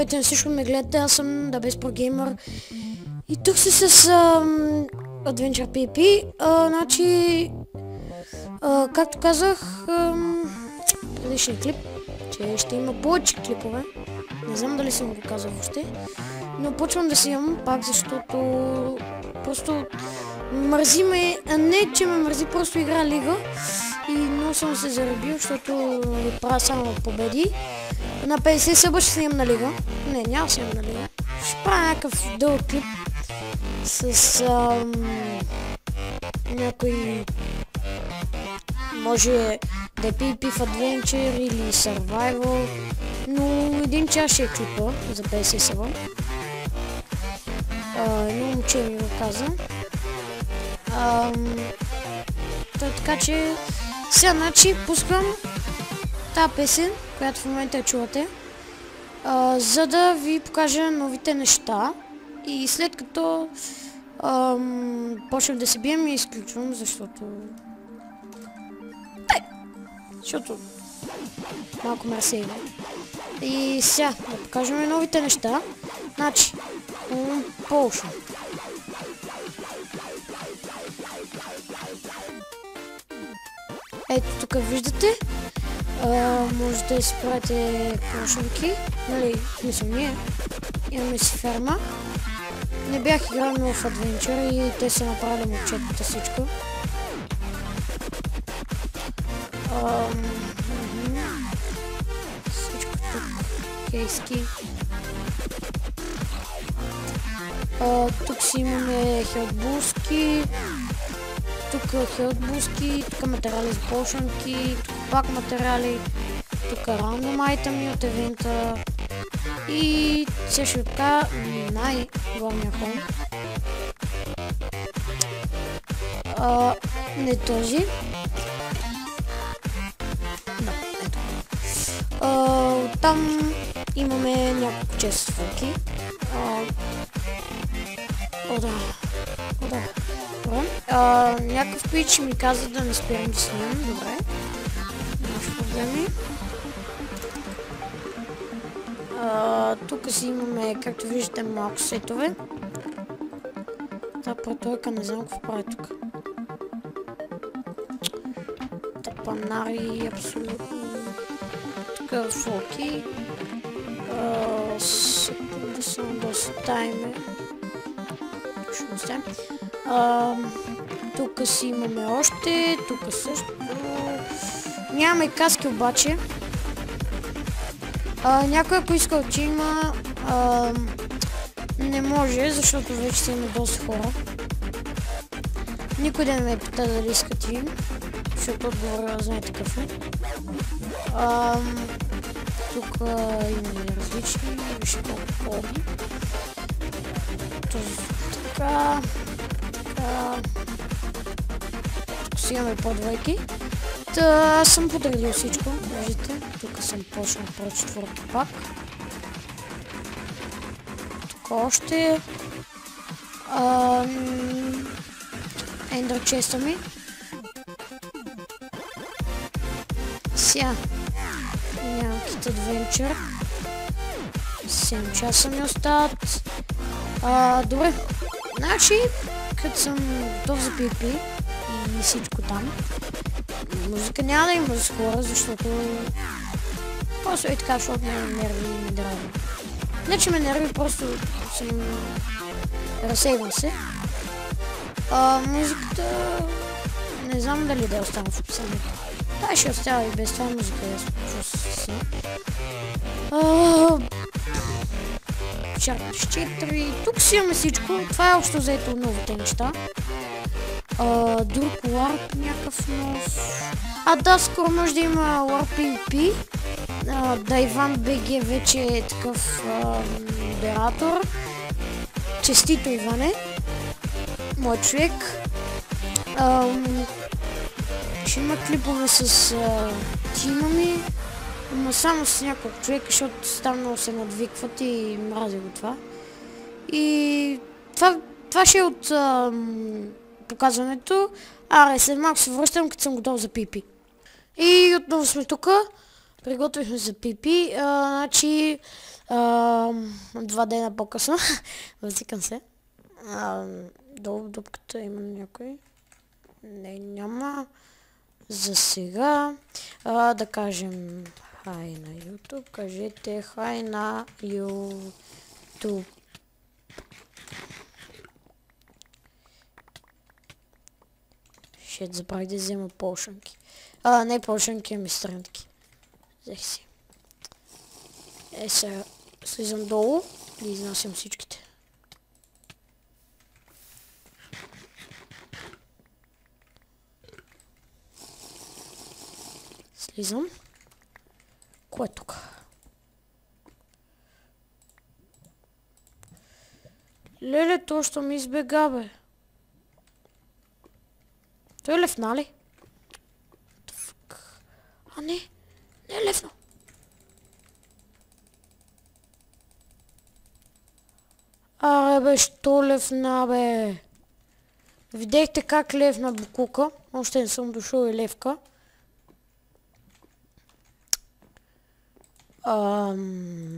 Здравейте на всичко ме гледате, аз съм DaBestPro Gamer и тук си с Adventure PP. Значи, както казах предишния клип, че ще има повече клипове. Не знам дали съм го казал въобще, но почвам да си имам пак, защото просто мързи ме, а не че ме мързи, просто игра лига и много съм се заребил, защото правя само победи. На 50 съба ще снимам на лига. Не, няма снимам на лига. Ще правя някакъв дълъг клип с някой, може да е PvP в Adventure или Survival, но един час ще е клипа за 50 съба. Едно момче ми го каза. Така че сега, значи, пускам тази песен, която в момента я чувате, за да ви покажа новите неща и след като почнем да се бием и изключвам, защото малко ме разсейва. И сега да покажем новите неща. Значи, Potion. Ето тук виждате, можете да си правите прошенки, нали, смисъл ние имаме си ферма. Не бях играл много в Adventure и те са направили момчетата всичко. Всичко тук, кейски. Тук си имаме хелтбуски, тук хелтбуски, тук материали за пошенки, тук пак материали, тук рандом айтъми от евента и също така най-главния хом. Не този. Да, ето. Там имаме няколко честолки. Някакъв пич ми каза да не спирам да снимам. Добре. Нямаш проблеми. Тук си имаме, както виждате, малко сетове. Та проторка не знам какво прави тук. Тапанари, абсолютно. Тук фолки. Секунда само да оставим. Точно сте. Тук си имаме още, тук също. Нямаме каски обаче. Някой ако иска да има, не може, защото вече си има доста хора. Никой да не ме пита дали иска тим, защото отговора знаете какъв е. Тук има различни, вижте колко полни. Така. Тук си имаме по-двойки. Аз съм подредил всичко, виждате. Тук съм почнал про четвърти пак. Тук още ендър честа ми. Сега нямам кит Adventure. 7 часа ми остават. Добре, значи като съм готов за PvP и всичко там, музика няма да има за хора, защото просто е така, защото ме нерви и ме драви. Не че ме нерви, просто съм разсейвам се. Музиката не знам дали да я оставам в описанието. Да, ще оставя и без това музика, да се Чарт 4. Тук си имаме всичко. Това е общо заето новите неща. Друг Warp, някакъв нов. Да, скоро може да има Warp PvP. Да, Иван БГ вече е такъв модератор. Честито, Иване. Мой човек. Ще има клипове с тима ми. Ама само с няколко човека, защото там много се надвикват и мрази го това. И това ще е от показването. След малко се връщам, като съм готов за PvP. И отново сме тук. Приготвихме за пипи, значи 2 дена по-късно. Възикам се. Долу в дупката има някой. Не, няма. За сега да кажем хай на YouTube. Кажете хай на YouTube. Шет, забравих да взема полшанки. Не полшанки, ами странки. Взех си. Сега слизам долу и изнасям всичките. Слизам. Кое е тук? Леле, то що ми избега, бе. Той е лефна ли? А не е лефна. Аре бе, що лефна, бе? Видяхте как лефна букука. Още не съм дошъл и левка.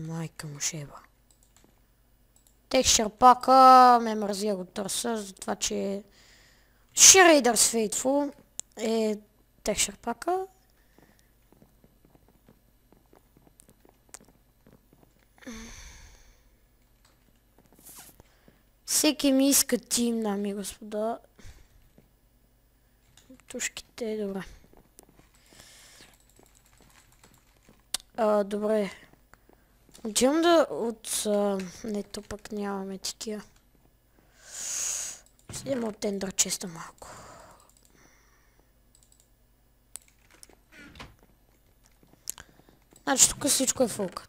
Майка му шеба. Texture пака ме мързи да го търся, за това че Shredder's Faithful е Texture пака. Всеки ми иска тим, дами и господа. Тушките, добре. Добре. Отивам да нето пък нямаме такива. Взема от Ender Chest малко. Значи тук всичко е фулка.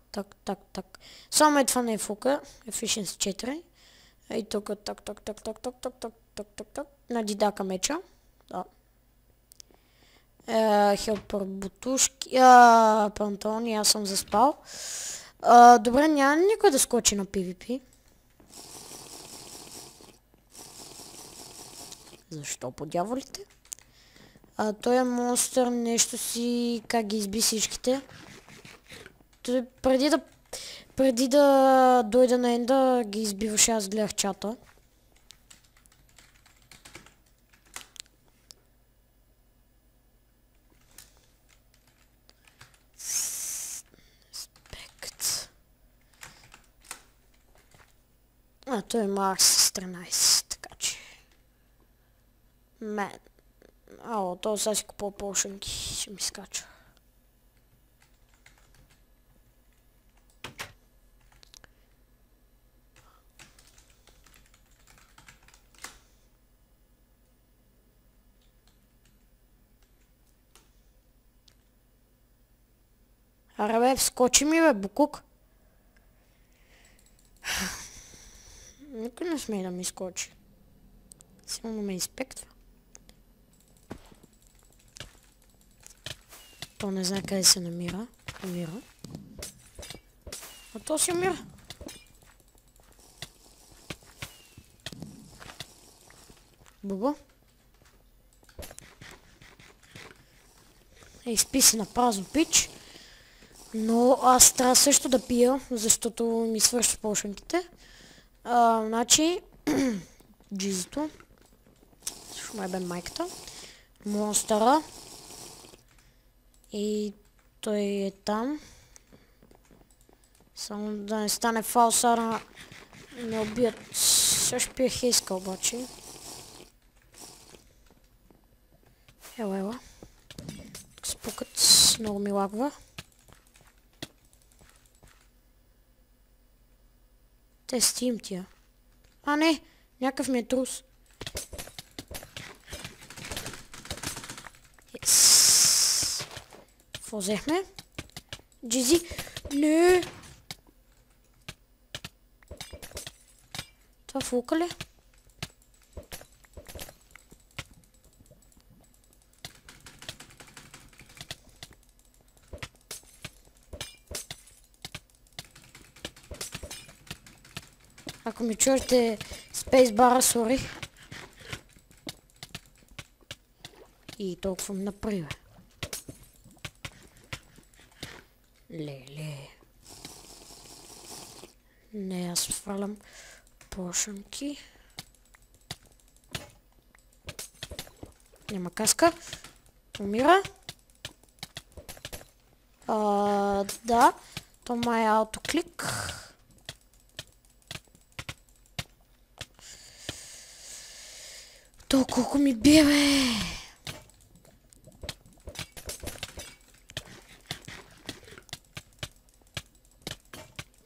Так. Само това не е фулка. Efficiency 4. И тук так. На дидака меча. Да. Хелпър бутушки. Панталони, аз съм заспал. Добре, няма никой да скочи на PvP. Защо по дяволите? Той е монстър, нещо си... Как ги изби всичките. Той преди да дойда на енда, ги избиваше, аз гледах чата. Той е Марс с 13, така че... Мен. То сега си купува полшанки, ще ми скача. Аре бе, вскочи ми бе, букук. Никой не смее да ми скочи. Силно ме изпектва. То не знае къде се намира. Умира. А то си умира. Бубо. Изпи си на празно пич. Но аз трябва също да пия, защото ми свършат полшанките. Значи, джизито. Също май бе майката. Монстъра. И той е там. Само да не стане фалса, да не убият. Също пия хейска обаче. Ела. Тук спукат, много ми лагва. Те стим тия. Не! Някакъв ми е трус. Какво взехме? Джизи! Не! Това фулка ли? Ако ми чуете спейсбара, сори. И толкова ми направи. Леле. Не, аз свалям пошънки. Няма каска. Умира. Да. Това е аутоклик. То колко ми бие, бе!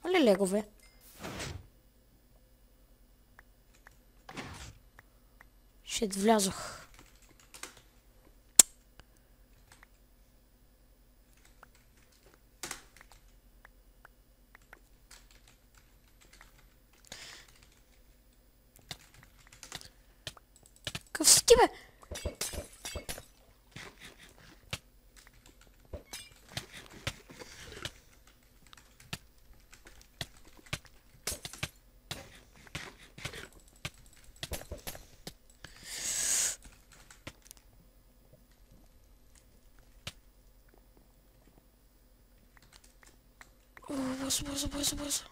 Али легове? Ще влязох. Какъв си ти, бе? Бързо.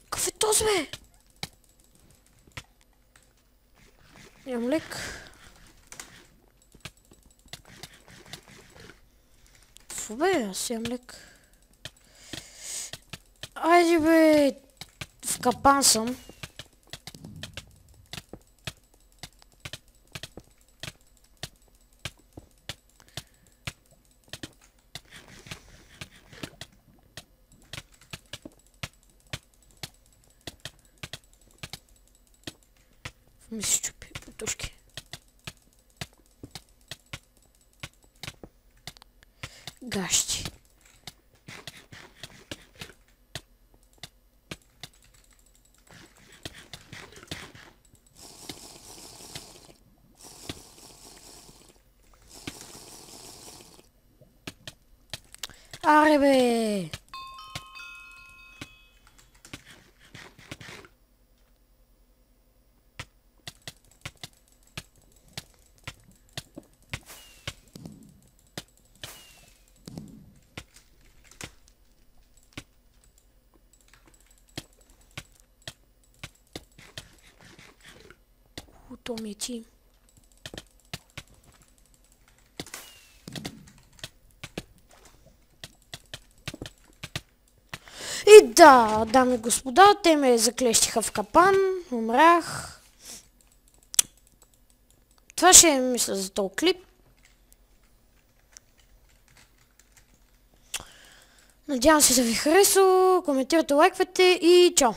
Какъв е този, бе? Нямам лек. Фу, бе, аз имам лек. Айде, бе! В капан съм. Ми се чупи потушки. Гащи. Аре, бе! То ми е тим. И да, дами и господа, те ме заклещиха в капан, умрях. Това ще е, мисля, за този клип. Надявам се да ви харесва, коментирайте, лайквайте и чао!